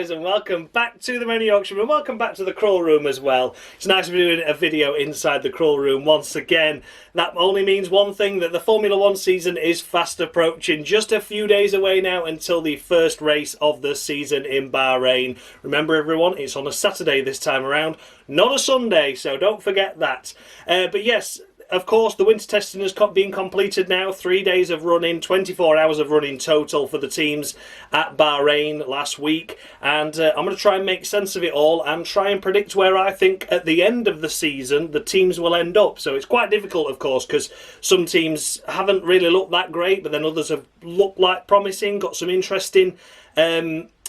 guys, and welcome back to the Mini Auction Room. Welcome back to the Crawl Room as well. It's nice to be doing a video inside the Crawl Room once again. That only means one thing, that the Formula 1 season is fast approaching. Just a few days away now until the first race of the season in Bahrain. Remember everyone, it's on a Saturday this time around, not a Sunday, so don't forget that. But yes, of course, the winter testing has been completed now. 3 days of running, 24 hours of running total for the teams at Bahrain last week. And I'm going to try and make sense of it all and try and predict where I think at the end of the season the teams will end up. So it's quite difficult, of course, because some teams haven't really looked that great, but then others have looked like promising, got some interesting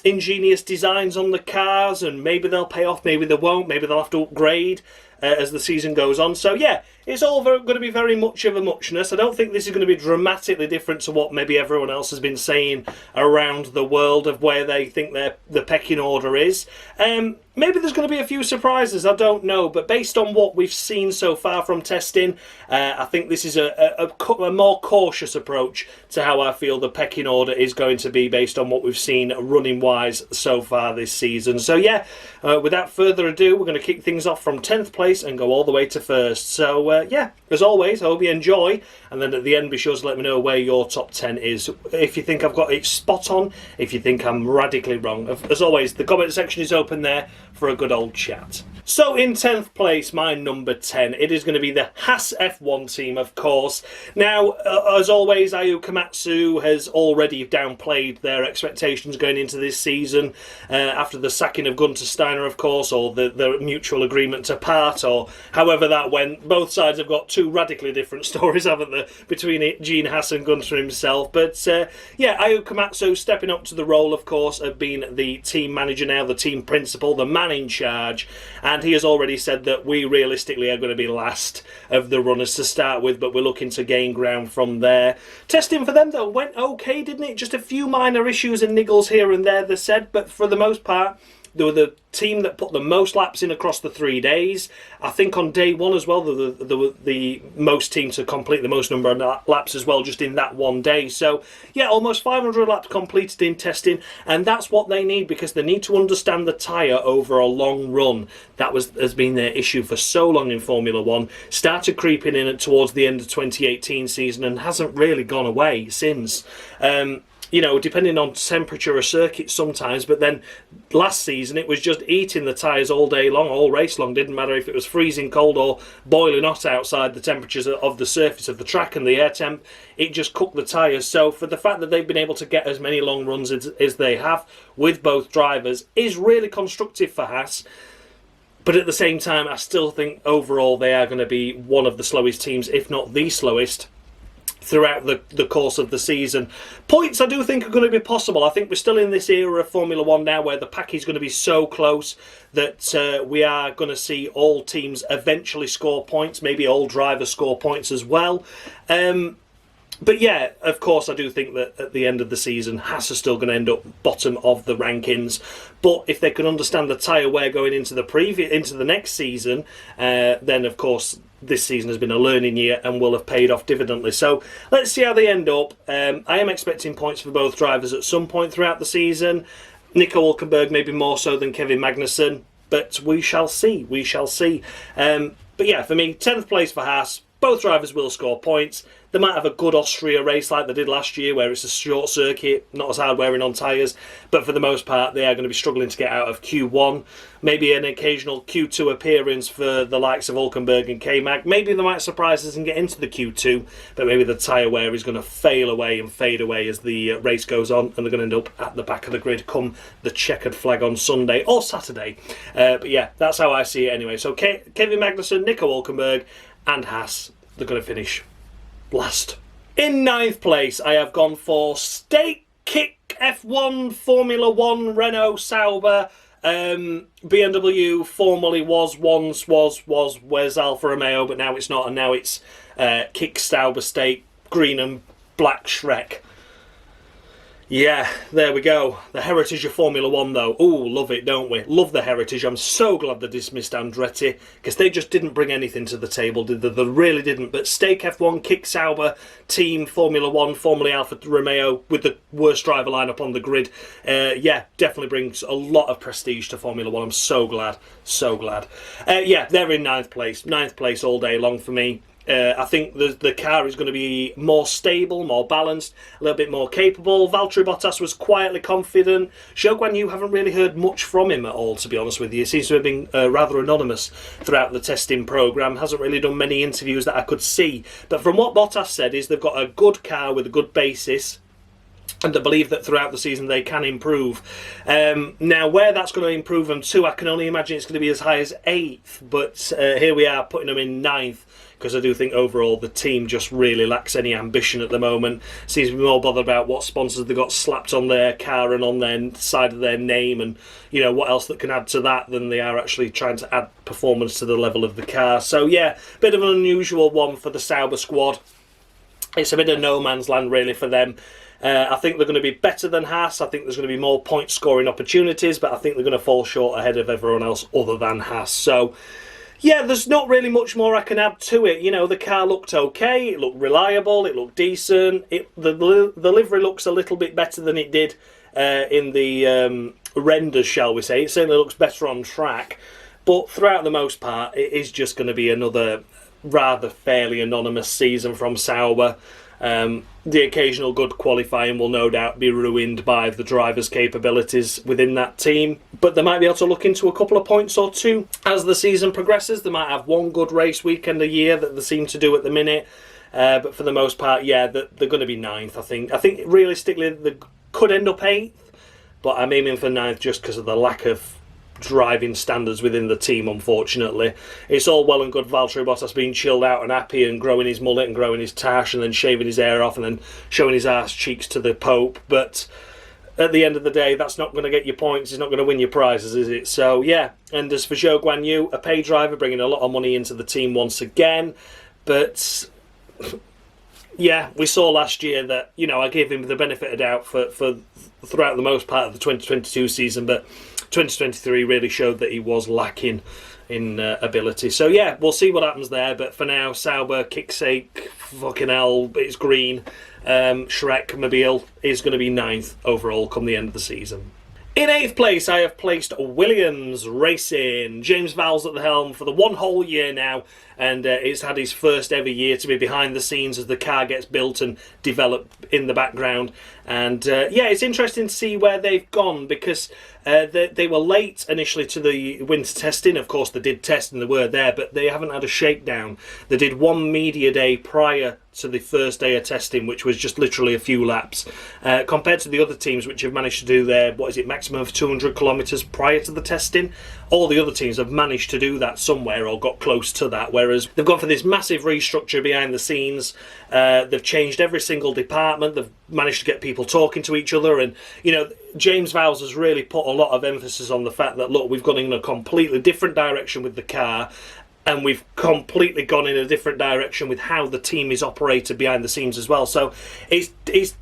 ingenious designs on the cars, and maybe they'll pay off, maybe they won't, maybe they'll have to upgrade as the season goes on. So yeah, it's all going to be very much of a muchness. I don't think this is going to be dramatically different to what maybe everyone else has been saying around the world of where they think the pecking order is. Maybe there's going to be a few surprises, I don't know, but based on what we've seen so far from testing, I think this is a more cautious approach to how I feel the pecking order is going to be based on what we've seen running-wise so far this season. So yeah, without further ado, we're going to kick things off from 10th place and go all the way to first. So yeah, as always, I hope you enjoy, and then at the end be sure to let me know where your top 10 is. If you think I've got it spot on, if you think I'm radically wrong. As always, the comment section is open there for a good old chat. So in 10th place, my number 10, it is going to be the Haas F1 team, of course. Now, as always, Ayu Komatsu has already downplayed their expectations going into this season after the sacking of Gunter Steiner, of course, or the mutual agreement to part, or however that went. Both sides have got two radically different stories, haven't they, between Gene Haas and Gunter himself. But yeah, Ayu Komatsu stepping up to the role, of course, of being the team manager now, the team principal, the man in charge, and he has already said that we realistically are going to be last of the runners to start with, but we're looking to gain ground from there. Testing for them though went okay, didn't it? Just a few minor issues and niggles here and there, they said, but for the most part they were the team that put the most laps in across the 3 days. I think on day one as well, they were the most team to complete the most number of laps as well, just in that one day. So yeah, almost 500 laps completed in testing, and that's what they need, because they need to understand the tyre over a long run. That has been their issue for so long in Formula 1. Started creeping in towards the end of 2018 season and hasn't really gone away since. You know, depending on temperature or circuit sometimes, but then last season it was just eating the tyres all day long, all race long. Didn't matter if it was freezing cold or boiling hot outside, the temperatures of the surface of the track and the air temp, it just cooked the tyres. So for the fact that they've been able to get as many long runs as they have with both drivers is really constructive for Haas. But at the same time, I still think overall they are going to be one of the slowest teams, if not the slowest, throughout the course of the season. Points I do think are going to be possible. I think we're still in this era of Formula 1 now where the pack is going to be so close that we are going to see all teams eventually score points, maybe all drivers score points as well. But yeah, of course, I do think that at the end of the season, Haas are still going to end up bottom of the rankings. But if they can understand the tyre wear going into the next season, then of course this season has been a learning year and will have paid off dividendly. So let's see how they end up. I am expecting points for both drivers at some point throughout the season. Nico Hülkenberg maybe more so than Kevin Magnussen, but we shall see. We shall see. But yeah, for me, 10th place for Haas. Both drivers will score points. They might have a good Austria race like they did last year, where it's a short circuit, not as hard wearing on tyres, but for the most part they are going to be struggling to get out of Q1. Maybe an occasional Q2 appearance for the likes of Hülkenberg and K-Mag. Maybe they might surprise us and get into the Q2, but maybe the tyre wear is going to fail away and fade away as the race goes on, and they're going to end up at the back of the grid come the checkered flag on Sunday or Saturday. But yeah, that's how I see it anyway. So Kevin Magnussen, Nico Hülkenberg and Haas, they're going to finish last. In 9th place, I have gone for Steak Kick F1 Formula 1 Renault Sauber. BMW formerly was Alfa Romeo, but now it's not, and now it's Kick Sauber Steak Green and Black Shrek. Yeah, there we go. The heritage of Formula One, though. Ooh, love it, don't we? Love the heritage. I'm so glad they dismissed Andretti, because they just didn't bring anything to the table, did they? They really didn't. But Stake F1, Kick Sauber, Team Formula One, formerly Alfa Romeo, with the worst driver lineup on the grid. Yeah, definitely brings a lot of prestige to Formula One. I'm so glad. So glad. Yeah, they're in 9th place. 9th place all day long for me. I think the car is going to be more stable, more balanced, a little bit more capable. Valtteri Bottas was quietly confident. Zhou Guanyu, haven't really heard much from him at all, to be honest with you. He seems to have been rather anonymous throughout the testing programme. Hasn't really done many interviews that I could see. But from what Bottas said is they've got a good car with a good basis, and I believe that throughout the season they can improve. Now, where that's going to improve them to, I can only imagine it's going to be as high as 8th. But here we are, putting them in 9th. Because I do think overall the team just really lacks any ambition at the moment. Seems to be more bothered about what sponsors they got slapped on their car and on their side of their name, and you know what else that can add to that, than they are actually trying to add performance to the level of the car. So yeah, bit of an unusual one for the Sauber squad. It's a bit of no man's land really for them. I think they're going to be better than Haas. I think there's going to be more point scoring opportunities, but I think they're going to fall short ahead of everyone else other than Haas. So yeah, there's not really much more I can add to it. You know, the car looked okay, it looked reliable, it looked decent. The livery looks a little bit better than it did in the renders, shall we say. It certainly looks better on track. But throughout the most part, it is just going to be another rather fairly anonymous season from Sauber. The occasional good qualifying will no doubt be ruined by the drivers' capabilities within that team, but they might be able to look into a couple of points or two as the season progresses. They might have one good race weekend a year that they seem to do at the minute, but for the most part, yeah, they're going to be 9th. I think realistically they could end up 8th, but I'm aiming for 9th just because of the lack of driving standards within the team, unfortunately. It's all well and good Valtteri Bottas being chilled out and happy and growing his mullet and growing his tash and then shaving his hair off and then showing his arse cheeks to the Pope, but at the end of the day that's not going to get you points. It's not going to win you prizes, is it? So yeah, and as for Zhou Guanyu, a pay driver, bringing a lot of money into the team once again, but yeah, we saw last year that, you know, I gave him the benefit of doubt for throughout the most part of the 2022 season, but 2023 really showed that he was lacking in ability. So yeah, we'll see what happens there, but for now, Sauber, kicksake, fucking hell, it's green. Shrek Mobile is going to be 9th overall come the end of the season. In 8th place, I have placed Williams Racing. James Vowles at the helm for the one whole year now, and it's had his first ever year to be behind the scenes as the car gets built and developed in the background. And yeah, it's interesting to see where they've gone, because they were late initially to the winter testing. Of course, they did test and they were there, but they haven't had a shakedown. They did one media day prior to the first day of testing, which was just literally a few laps, compared to the other teams which have managed to do their, what is it, maximum of 200 kilometres prior to the testing. All the other teams have managed to do that somewhere or got close to that, whereas they've gone for this massive restructure behind the scenes. They've changed every single department. They've managed to get people talking to each other, and you know, James Vowles has really put a lot of emphasis on the fact that, look, we've gone in a completely different direction with the car, and we've completely gone in a different direction with how the team is operated behind the scenes as well. So it's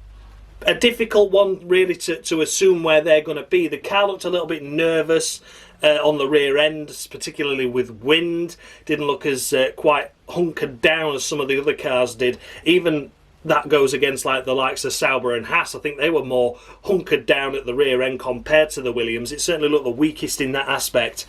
a difficult one really to assume where they're going to be. The car looked a little bit nervous on the rear end, particularly with wind. Didn't look as quite hunkered down as some of the other cars did. Even that goes against like the likes of Sauber and Haas. I think they were more hunkered down at the rear end compared to the Williams. It certainly looked the weakest in that aspect.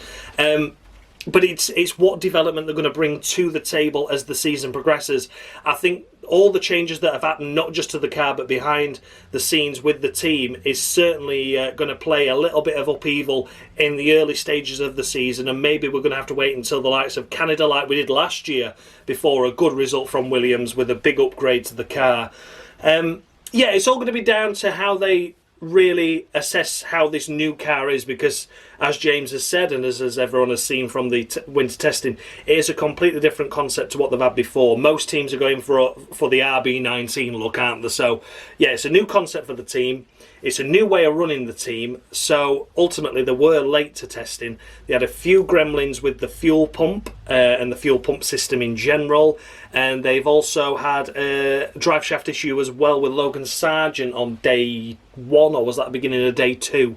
But it's what development they're going to bring to the table as the season progresses. I think all the changes that have happened, not just to the car but behind the scenes with the team, is certainly going to play a little bit of upheaval in the early stages of the season, and maybe we're going to have to wait until the likes of Canada, like we did last year, before a good result from Williams with a big upgrade to the car. Yeah, it's all going to be down to how they really assess how this new car is, because as James has said, and as everyone has seen from the winter testing, it is a completely different concept to what they've had before. Most teams are going for the RB19 look, aren't they? So yeah, it's a new concept for the team. It's a new way of running the team, so ultimately they were late to testing. They had a few gremlins with the fuel pump and the fuel pump system in general, and they've also had a drive shaft issue as well with Logan Sargent on day 1, or was that the beginning of day 2?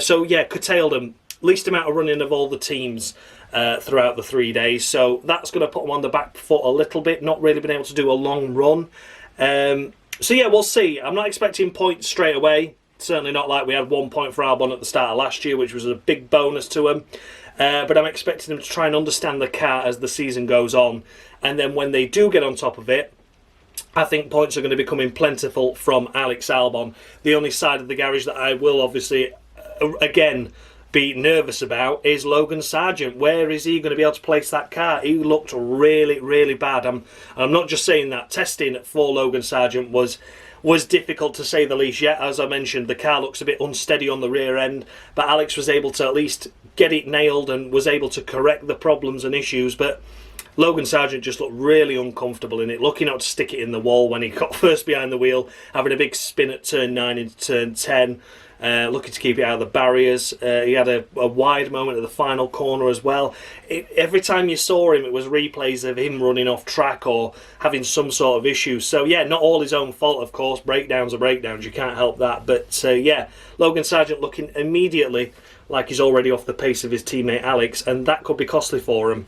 So yeah, curtailed them. Least amount of running of all the teams throughout the 3 days, so that's going to put them on the back foot a little bit, not really been able to do a long run. So yeah, we'll see. I'm not expecting points straight away. Certainly not like we had 1 point for Albon at the start of last year, which was a big bonus to them. But I'm expecting them to try and understand the car as the season goes on. And then when they do get on top of it, I think points are going to be coming plentiful from Alex Albon. The only side of the garage that I will obviously, again, be nervous about is Logan Sargent. Where is he going to be able to place that car? He looked really, really bad. I'm not just saying that. Testing for Logan Sargent was difficult to say the least. Yet, as I mentioned, the car looks a bit unsteady on the rear end, but Alex was able to at least get it nailed and was able to correct the problems and issues. But Logan Sargent just looked really uncomfortable in it, looking out to stick it in the wall when he got first behind the wheel, having a big spin at turn 9 into turn 10. Looking to keep it out of the barriers. He had a wide moment at the final corner as well. Every time you saw him, it was replays of him running off track or having some sort of issue. So yeah, not all his own fault, of course. Breakdowns are breakdowns, you can't help that. But yeah, Logan Sargent looking immediately like he's already off the pace of his teammate Alex, and that could be costly for him.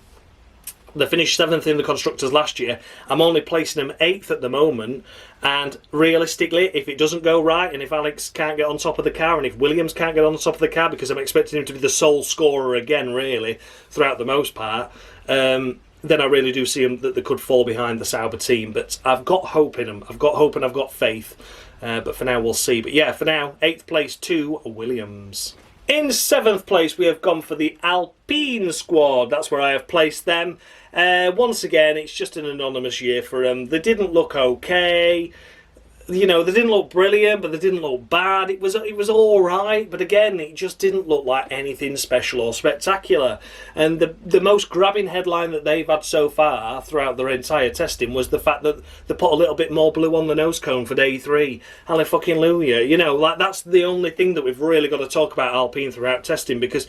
They finished 7th in the Constructors last year. I'm only placing them 8th at the moment, and realistically, if it doesn't go right, and if Alex can't get on top of the car, and if Williams can't get on top of the car, because I'm expecting him to be the sole scorer again, really, throughout the most part, then I really do see him that they could fall behind the Sauber team. But I've got hope in them. I've got hope and I've got faith. But for now, we'll see. But yeah, for now, 8th place to Williams. In 7th place, we have gone for the Alpine squad. That's where I have placed them. Once again, it's just an anonymous year for them. They didn't look okay. You know, they didn't look brilliant, but they didn't look bad. It was all right, but again, it just didn't look like anything special or spectacular. And the most grabbing headline that they've had so far throughout their entire testing was the fact that they put a little bit more blue on the nose cone for day 3. Hallelujah. You know, like that's the only thing that we've really got to talk about Alpine throughout testing, because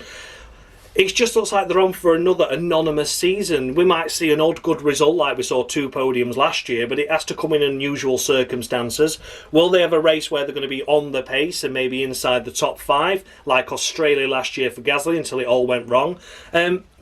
it just looks like they're on for another anonymous season. We might see an odd good result like we saw 2 podiums last year, but it has to come in unusual circumstances. Will they have a race where they're going to be on the pace and maybe inside the top 5, like Australia last year for Gasly until it all went wrong?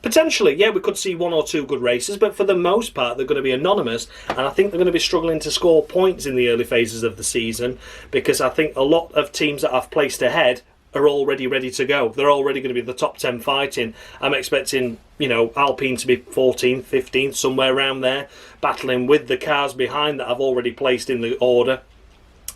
Potentially, yeah, we could see 1 or 2 good races, but for the most part, they're going to be anonymous, and I think they're going to be struggling to score points in the early phases of the season, because I think a lot of teams that I've placed ahead are already ready to go. They're already going to be the top 10 fighting. I'm expecting, you know, Alpine to be 14th, 15th, somewhere around there, battling with the cars behind that I've already placed in the order,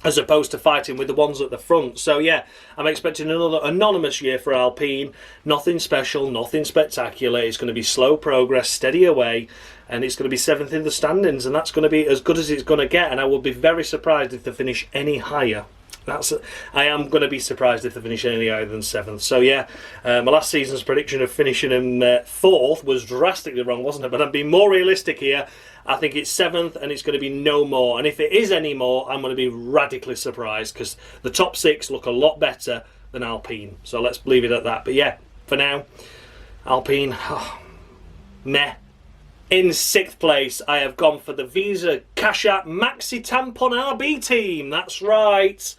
as opposed to fighting with the ones at the front. So yeah, I'm expecting another anonymous year for Alpine. Nothing special, nothing spectacular. It's going to be slow progress, steady away, and it's going to be 7th in the standings, and that's going to be as good as it's going to get, and I will be very surprised if they finish any higher. I am going to be surprised if they finish any higher than 7th. So yeah, my last season's prediction of finishing in 4th was drastically wrong, wasn't it? But I'm being more realistic here. I think it's 7th, and it's going to be no more. And if it is any more, I'm going to be radically surprised, because the top 6 look a lot better than Alpine. So let's leave it at that. But yeah, for now, Alpine, meh. In 6th place, I have gone for the Visa Cash App Maxi Tampon RB team. That's right.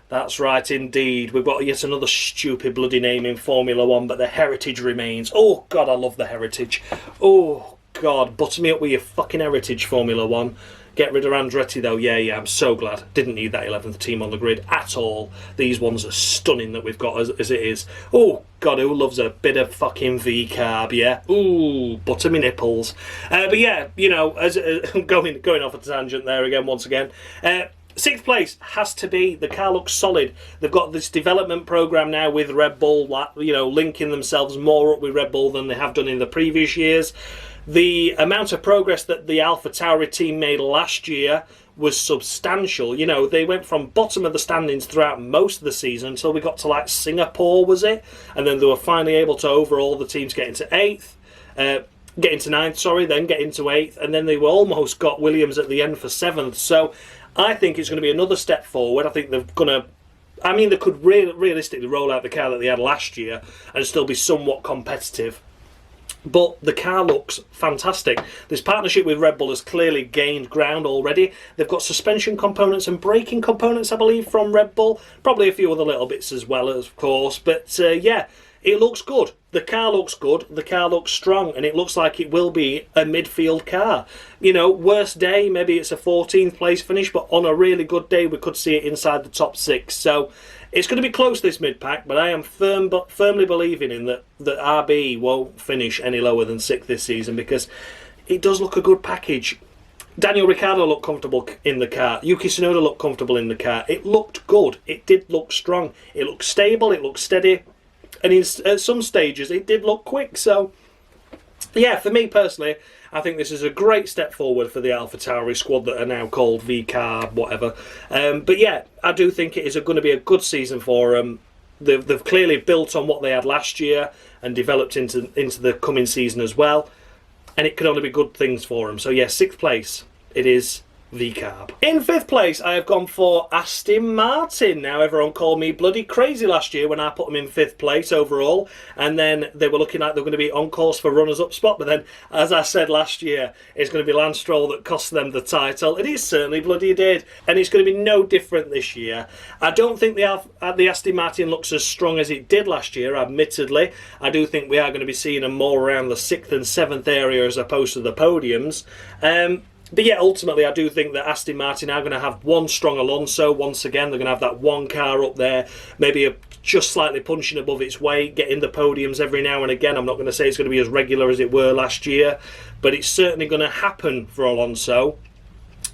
That's right indeed. We've got yet another stupid bloody name in Formula 1, but the heritage remains. Oh, God, I love the heritage. Oh, God, butter me up with your fucking heritage, Formula 1. Get rid of Andretti, though. Yeah, I'm so glad. Didn't need that 11th team on the grid at all. These ones are stunning that we've got as it is. Oh, God, who loves a bit of fucking V-carb, yeah? Ooh, butter me nipples. But yeah, you know, as going off a tangent there again, once again. 6th place has to be. The car looks solid. They've got this development program now with Red Bull, you know, linking themselves more up with Red Bull than they have done in the previous years. The amount of progress that the AlphaTauri team made last year was substantial. You know, they went from bottom of the standings throughout most of the season until we got to like Singapore, was it? And then they were finally able to overall the teams get into 8th. Get into 9th, sorry, then get into 8th, and then they were almost got Williams at the end for 7th. So I think it's going to be another step forward. I think they're going to I mean, they could realistically roll out the car that they had last year and still be somewhat competitive. But the car looks fantastic. This partnership with Red Bull has clearly gained ground already. They've got suspension components and braking components, I believe, from Red Bull. Probably a few other little bits as well, of course. But yeah, it looks good. The car looks good. The car looks strong. And it looks like it will be a midfield car. You know, worst day, maybe it's a 14th place finish. But on a really good day, we could see it inside the top 6. So it's going to be close, this mid-pack, but I am firmly believing in that RB won't finish any lower than 6th this season, because it does look a good package. Daniel Ricciardo looked comfortable in the car. Yuki Tsunoda looked comfortable in the car. It looked good. It did look strong. It looked stable. It looked steady. And at some stages, it did look quick. So, yeah, for me personally, I think this is a great step forward for the AlphaTauri squad that are now called VCAR, whatever. But yeah, I do think it is going to be a good season for them. They've clearly built on what they had last year and developed into the coming season as well. And it could only be good things for them. So yeah, 6th place, it is VCARB. In 5th place, I have gone for Aston Martin. Now, everyone called me bloody crazy last year when I put them in 5th place overall, and then they were looking like they were going to be on course for runners-up spot, but then, as I said last year, it's going to be Lance Stroll that cost them the title. It is certainly bloody did, and it's going to be no different this year. I don't think the Aston Martin looks as strong as it did last year, admittedly. I do think we are going to be seeing them more around the 6th and 7th area as opposed to the podiums. But yeah, ultimately, I do think that Aston Martin are going to have one strong Alonso. Once again, they're going to have that one car up there, maybe just slightly punching above its weight, getting the podiums every now and again. I'm not going to say it's going to be as regular as it were last year, but it's certainly going to happen for Alonso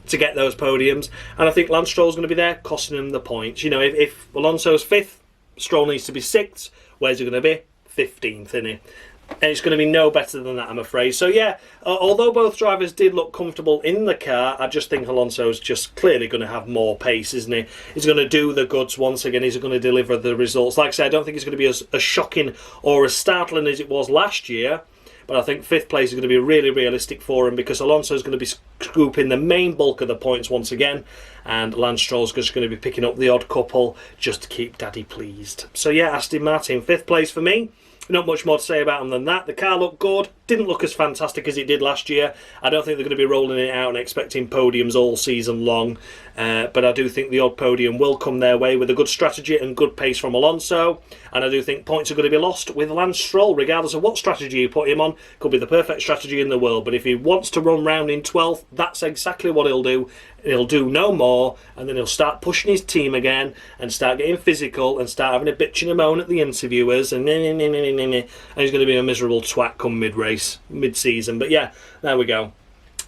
to get those podiums. And I think Lance Stroll's going to be there, costing him the points. You know, if Alonso's 5th, Stroll needs to be 6th. Where's he going to be? 15th, isn't he? And it's going to be no better than that, I'm afraid. So yeah, although both drivers did look comfortable in the car, I just think Alonso's just clearly going to have more pace, isn't he? He's going to do the goods once again. He's going to deliver the results. Like I said, I don't think it's going to be as shocking or as startling as it was last year, but I think 5th place is going to be really realistic for him, because Alonso's going to be scooping the main bulk of the points once again, and Lance Stroll's just going to be picking up the odd couple just to keep Daddy pleased. So yeah, Aston Martin, 5th place for me. Not much more to say about them than that. The car looked good. Didn't look as fantastic as it did last year. I don't think they're going to be rolling it out and expecting podiums all season long. But I do think the odd podium will come their way with a good strategy and good pace from Alonso. And I do think points are going to be lost with Lance Stroll, regardless of what strategy you put him on. Could be the perfect strategy in the world. But if he wants to run round in 12th, that's exactly what he'll do. He'll do no more, and then he'll start pushing his team again and start getting physical and start having a bitch and a moan at the interviewers and and he's going to be a miserable twat come mid-race, mid-season. But yeah, there we go.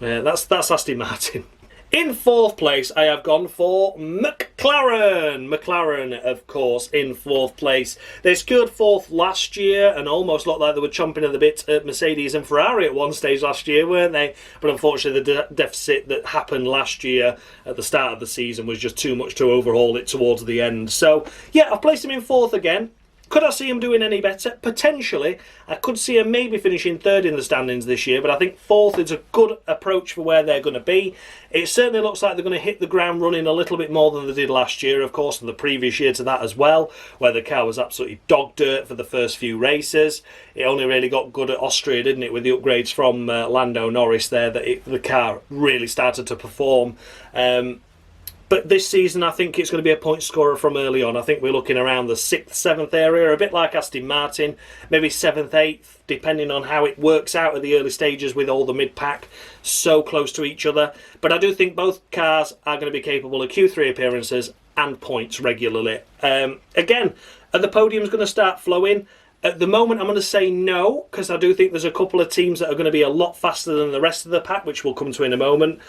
That's Aston Martin. In 4th place, I have gone for McLaren. McLaren, of course, in 4th place. They secured 4th last year and almost looked like they were chomping at the bit at Mercedes and Ferrari at one stage last year, weren't they? But unfortunately, the deficit that happened last year at the start of the season was just too much to overhaul it towards the end. So, yeah, I've placed him in 4th again. Could I see him doing any better? Potentially. I could see him maybe finishing 3rd in the standings this year, but I think 4th is a good approach for where they're going to be. It certainly looks like they're going to hit the ground running a little bit more than they did last year, of course, and the previous year to that as well, where the car was absolutely dog dirt for the first few races. It only really got good at Austria, didn't it, with the upgrades from Lando Norris there, that the car really started to perform. But this season, I think it's going to be a point scorer from early on. I think we're looking around the 6th, 7th area, a bit like Aston Martin, maybe 7th, 8th, depending on how it works out at the early stages with all the mid-pack so close to each other. But I do think both cars are going to be capable of Q3 appearances and points regularly. Again, are the podiums going to start flowing? At the moment, I'm going to say no, because I do think there's a couple of teams that are going to be a lot faster than the rest of the pack, which we'll come to in a moment.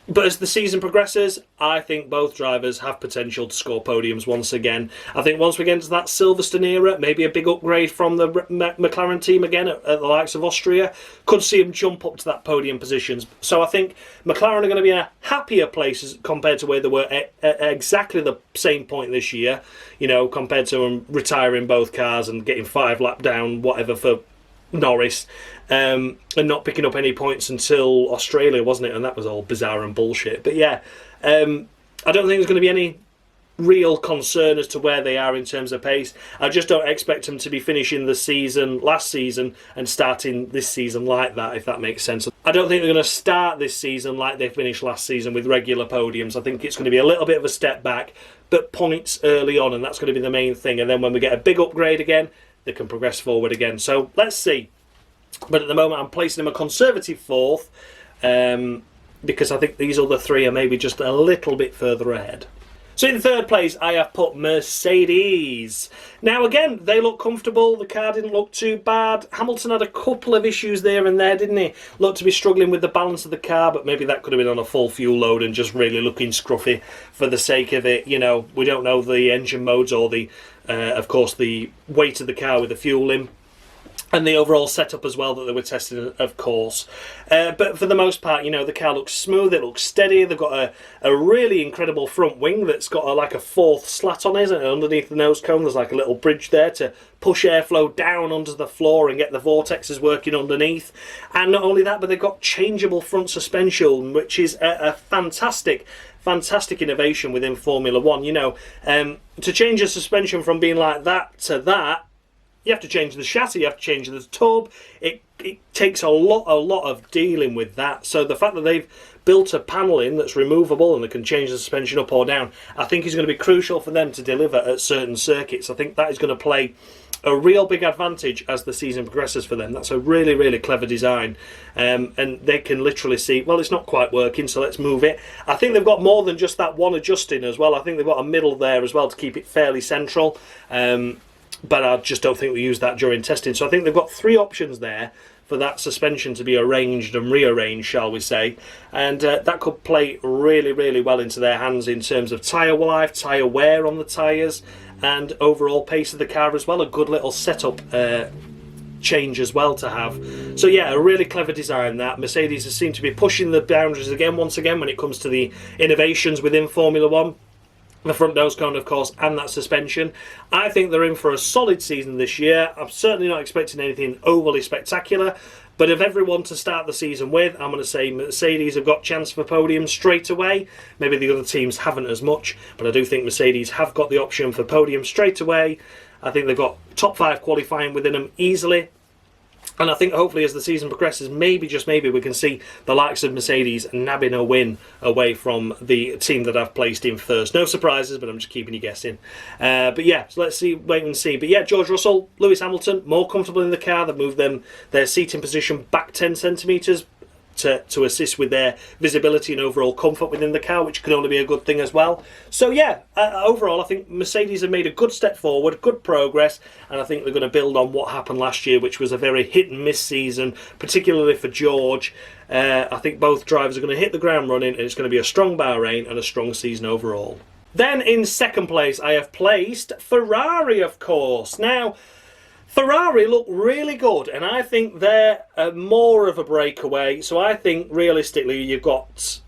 But as the season progresses, I think both drivers have potential to score podiums once again. I think once we get into that Silverstone era, maybe a big upgrade from the McLaren team again at the likes of Austria, could see them jump up to that podium positions. So I think McLaren are going to be in a happier place compared to where they were at exactly the same point this year, you know, compared to them retiring both cars and getting 5 lap down, whatever, for Norris, and not picking up any points until Australia, wasn't it? And that was all bizarre and bullshit. But yeah, I don't think there's going to be any real concern as to where they are in terms of pace. I just don't expect them to be finishing the season last season and starting this season like that, if that makes sense. I don't think they're going to start this season like they finished last season with regular podiums. I think it's going to be a little bit of a step back, but points early on, and that's going to be the main thing. And then when we get a big upgrade again, they can progress forward again. So let's see. But at the moment, I'm placing them a conservative fourth, because I think these other three are maybe just a little bit further ahead. So in third place, I have put Mercedes. Now again, they look comfortable. The car didn't look too bad. Hamilton had a couple of issues there and there, didn't he? Looked to be struggling with the balance of the car, but maybe that could have been on a full fuel load and just really looking scruffy for the sake of it. You know, we don't know the engine modes or the, of course, the weight of the car with the fuel in. And the overall setup as well that they were testing, of course. But for the most part, you know, the car looks smooth, it looks steady. They've got a really incredible front wing that's got like a fourth slat on it, and underneath the nose cone there's like a little bridge there to push airflow down onto the floor and get the vortexes working underneath. And not only that, but they've got changeable front suspension, which is a fantastic innovation within Formula One. You know, to change a suspension from being like that to that, you have to change the chassis, you have to change the tub. It takes a lot of dealing with that. So the fact that they've built a panel in that's removable and they can change the suspension up or down, I think is going to be crucial for them to deliver at certain circuits. I think that is going to play a real big advantage as the season progresses for them. That's a really clever design, and they can literally see, well, it's not quite working, so let's move it. I think they've got more than just that one adjusting as well. I think they've got a middle there as well to keep it fairly central. But I just don't think we use that during testing. So I think they've got three options there for that suspension to be arranged and rearranged, shall we say. And that could play really well into their hands in terms of tyre life, tyre wear on the tyres, and overall pace of the car as well. A good little setup change as well to have. So yeah, a really clever design that. Mercedes has seemed to be pushing the boundaries once again when it comes to the innovations within Formula One. The front nose cone, of course, and that suspension. I think they're in for a solid season this year. I'm certainly not expecting anything overly spectacular, but of everyone to start the season with, I'm going to say Mercedes have got chance for podium straight away. Maybe the other teams haven't as much, but I do think Mercedes have got the option for podium straight away. I think they've got top 5 qualifying within them easily. And I think hopefully as the season progresses, maybe, just maybe, we can see the likes of Mercedes nabbing a win away from the team that I've placed in first. No surprises, but I'm just keeping you guessing. But yeah, so let's see, wait and see. But yeah, George Russell, Lewis Hamilton, more comfortable in the car. They've moved their seating position back 10 centimetres to assist with their visibility and overall comfort within the car, which can only be a good thing as well. So yeah, overall I think Mercedes have made a good step forward, good progress, and I think they're going to build on what happened last year, which was a very hit and miss season, particularly for George. I think both drivers are going to hit the ground running, and it's going to be a strong Bahrain and a strong season overall. Then in second place I have placed Ferrari, of course. Now, Ferrari look really good, and I think they're more of a breakaway. So I think realistically you've got,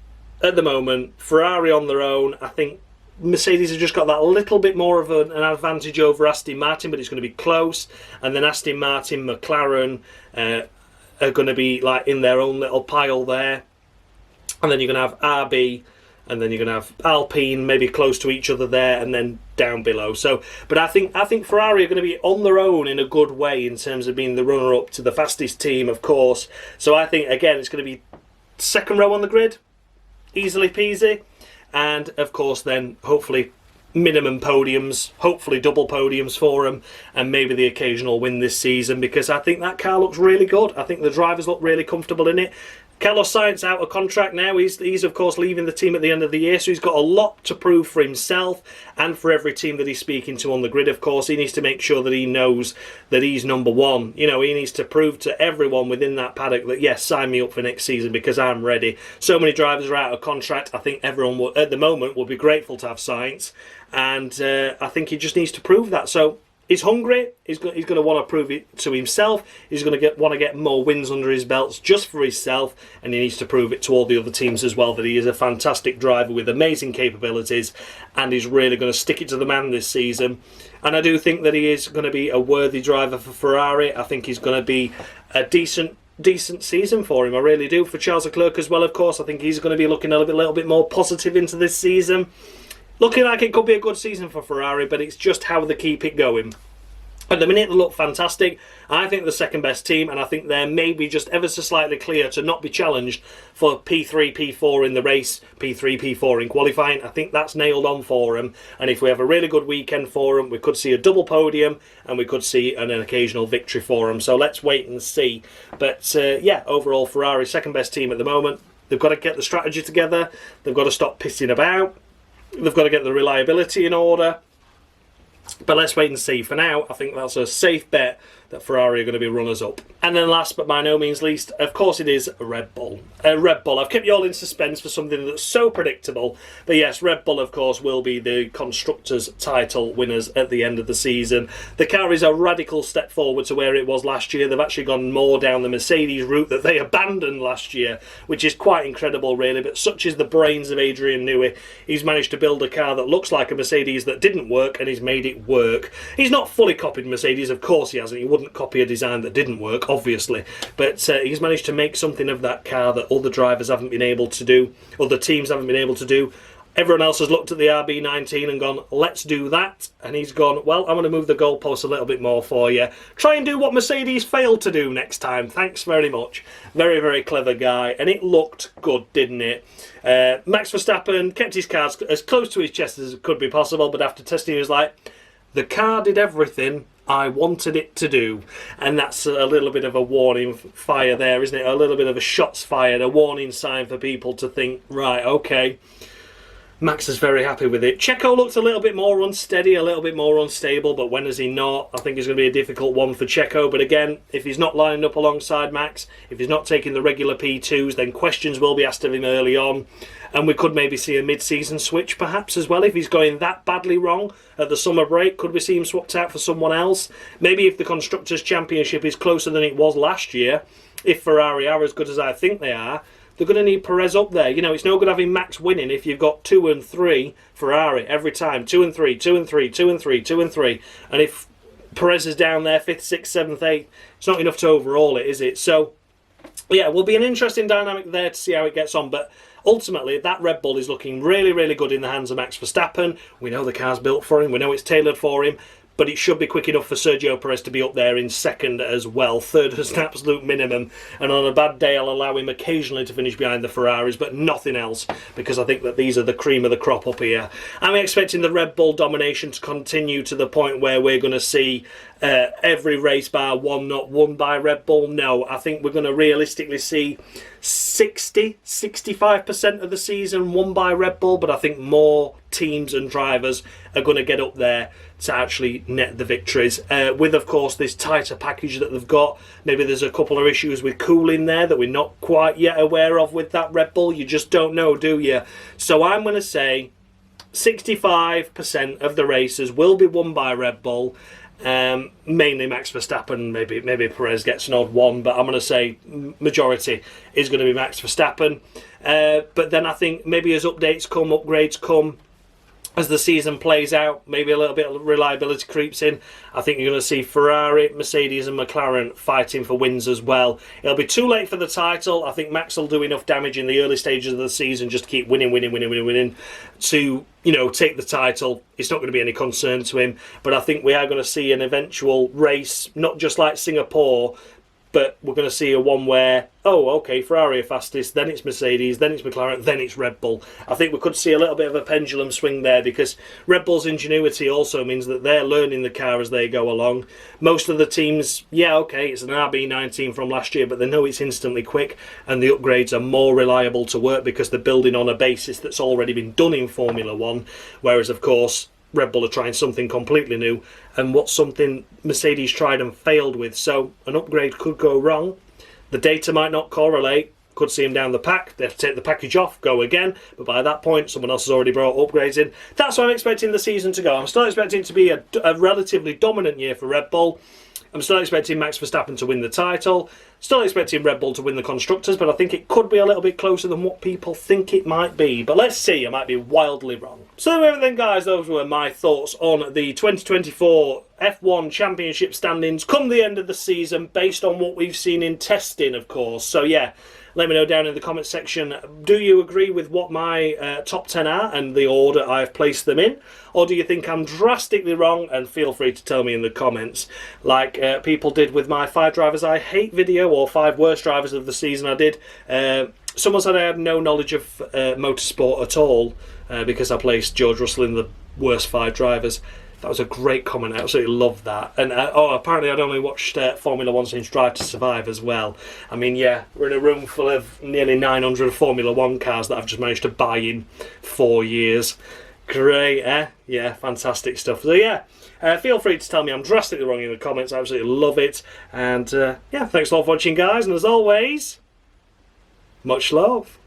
at the moment, Ferrari on their own. I think Mercedes have just got that little bit more of an advantage over Aston Martin, but it's going to be close. And then Aston Martin, McLaren are going to be like in their own little pile there. And then you're going to have RB, and then you're going to have Alpine maybe close to each other there, and then down below. So, but I think Ferrari are going to be on their own in a good way in terms of being the runner-up to the fastest team, of course. So I think, again, it's going to be second row on the grid, easily peasy. And, of course, then hopefully minimum podiums, hopefully double podiums for them, and maybe the occasional win this season, because I think that car looks really good. I think the drivers look really comfortable in it. Carlos Sainz out of contract now. He's of course leaving the team at the end of the year, so he's got a lot to prove for himself and for every team that he's speaking to on the grid. Of course, he needs to make sure that he knows that he's number one. You know, he needs to prove to everyone within that paddock that, yes, sign me up for next season because I'm ready. So many drivers are out of contract. I think everyone will, at the moment, will be grateful to have Sainz, and I think he just needs to prove that. So he's hungry. He's going to want to prove it to himself. He's going to want to get more wins under his belts just for himself, and he needs to prove it to all the other teams as well that he is a fantastic driver with amazing capabilities, and he's really going to stick it to the man this season. And I do think that he is going to be a worthy driver for Ferrari. I think he's going to be a decent season for him. I really do. For Charles Leclerc as well, of course. I think he's going to be looking a little bit more positive into this season. Looking like it could be a good season for Ferrari, but it's just how they keep it going. At the minute, they look fantastic. I think they're the second best team, and I think they're maybe just ever so slightly clear to not be challenged for P3, P4 in the race, P3, P4 in qualifying. I think that's nailed on for them, and if we have a really good weekend for them, we could see a double podium, and we could see an occasional victory for them. So let's wait and see. But yeah, overall, Ferrari, second best team at the moment. They've got to get the strategy together. They've got to stop pissing about. They've got to get the reliability in order. But let's wait and see. For now, I think that's a safe bet that Ferrari are going to be runners-up. And then last but by no means least, of course it is Red Bull. Red Bull, I've kept you all in suspense for something that's so predictable. But yes, Red Bull, of course, will be the Constructors' title winners at the end of the season. The car is a radical step forward to where it was last year. They've actually gone more down the Mercedes route that they abandoned last year, which is quite incredible, really. But such is the brains of Adrian Newey. He's managed to build a car that looks like a Mercedes that didn't work, and he's made it work. He's not fully copied Mercedes, of course he hasn't. He wouldn't copy a design that didn't work, obviously, but he's managed to make something of that car that other drivers haven't been able to do, other teams haven't been able to do. Everyone else has looked at the RB19 and gone, let's do that, and he's gone, well, I'm going to move the goalposts a little bit more for you. Try and do what Mercedes failed to do next time. Thanks very much. Very, very clever guy, and it looked good, didn't it? Max Verstappen kept his cards as close to his chest as it could be possible, but after testing he was like, the car did everything I wanted it to do. And that's a little bit of a warning fire there, isn't it? A little bit of a shots fired, a warning sign for people to think, right, okay, Max is very happy with it. Checo looked a little bit more unsteady, a little bit more unstable, but when has he not? I think it's going to be a difficult one for Checo. But again, if he's not lining up alongside Max, if he's not taking the regular P2s, then questions will be asked of him early on. And we could maybe see a mid-season switch perhaps as well. If he's going that badly wrong at the summer break, could we see him swapped out for someone else? Maybe if the Constructors' Championship is closer than it was last year, if Ferrari are as good as I think they are, they're going to need Perez up there. You know, it's no good having Max winning if you've got 2 and 3 Ferrari every time. 2 and 3, 2 and 3, 2 and 3, 2 and 3. And if Perez is down there, 5th, 6th, 7th, 8th, it's not enough to overhaul it, is it? So, yeah, will be an interesting dynamic there to see how it gets on. But ultimately, that Red Bull is looking really, really good in the hands of Max Verstappen. We know the car's built for him. We know it's tailored for him. But it should be quick enough for Sergio Perez to be up there in second as well. Third as an absolute minimum. And on a bad day, I'll allow him occasionally to finish behind the Ferraris, but nothing else, because I think that these are the cream of the crop up here. I'm expecting the Red Bull domination to continue to the point where we're going to see every race bar one not won by Red Bull. No, I think we're going to realistically see 65% of the season won by Red Bull, but I think more teams and drivers are going to get up there to actually net the victories. With, of course, this tighter package that they've got, maybe there's a couple of issues with cooling there that we're not quite yet aware of with that Red Bull. You just don't know, do you? So I'm going to say 65% of the races will be won by Red Bull. Mainly Max Verstappen, maybe Perez gets an odd one, but I'm going to say majority is going to be Max Verstappen. But then I think maybe as updates come, upgrades come, as the season plays out, maybe a little bit of reliability creeps in. I think you're going to see Ferrari, Mercedes and McLaren fighting for wins as well. It'll be too late for the title. I think Max will do enough damage in the early stages of the season just to keep winning to, you know, take the title. It's not going to be any concern to him. But I think we are going to see an eventual race, not just like Singapore, but we're going to see a one where, oh, okay, Ferrari are fastest, then it's Mercedes, then it's McLaren, then it's Red Bull. I think we could see a little bit of a pendulum swing there, because Red Bull's ingenuity also means that they're learning the car as they go along. Most of the teams, yeah, okay, it's an RB19 from last year, but they know it's instantly quick, and the upgrades are more reliable to work because they're building on a basis that's already been done in Formula 1, whereas, of course, Red Bull are trying something completely new, and what's something Mercedes tried and failed with. So an upgrade could go wrong. The data might not correlate. Could see them down the pack. They have to take the package off, go again. But by that point, someone else has already brought upgrades in. That's how I'm expecting the season to go. I'm still expecting it to be a relatively dominant year for Red Bull. I'm still expecting Max Verstappen to win the title. Still expecting Red Bull to win the Constructors, but I think it could be a little bit closer than what people think it might be. But let's see, I might be wildly wrong. So then guys, those were my thoughts on the 2024 F1 Championship standings come the end of the season, based on what we've seen in testing, of course. So yeah, let me know down in the comment section, do you agree with what my top 10 are and the order I've placed them in? Or do you think I'm drastically wrong? And feel free to tell me in the comments, like people did with my 5 drivers I hate video, or 5 worst drivers of the season I did. Someone said I had no knowledge of motorsport at all because I placed George Russell in the worst 5 drivers. That was a great comment. I absolutely loved that. And apparently I'd only watched Formula 1 since Drive to Survive as well. I mean, yeah, we're in a room full of nearly 900 Formula 1 cars that I've just managed to buy in 4 years. Great, eh? Yeah, fantastic stuff. So yeah, feel free to tell me I'm drastically wrong in the comments. I absolutely love it. And yeah, thanks a lot for watching, guys. And as always, much love.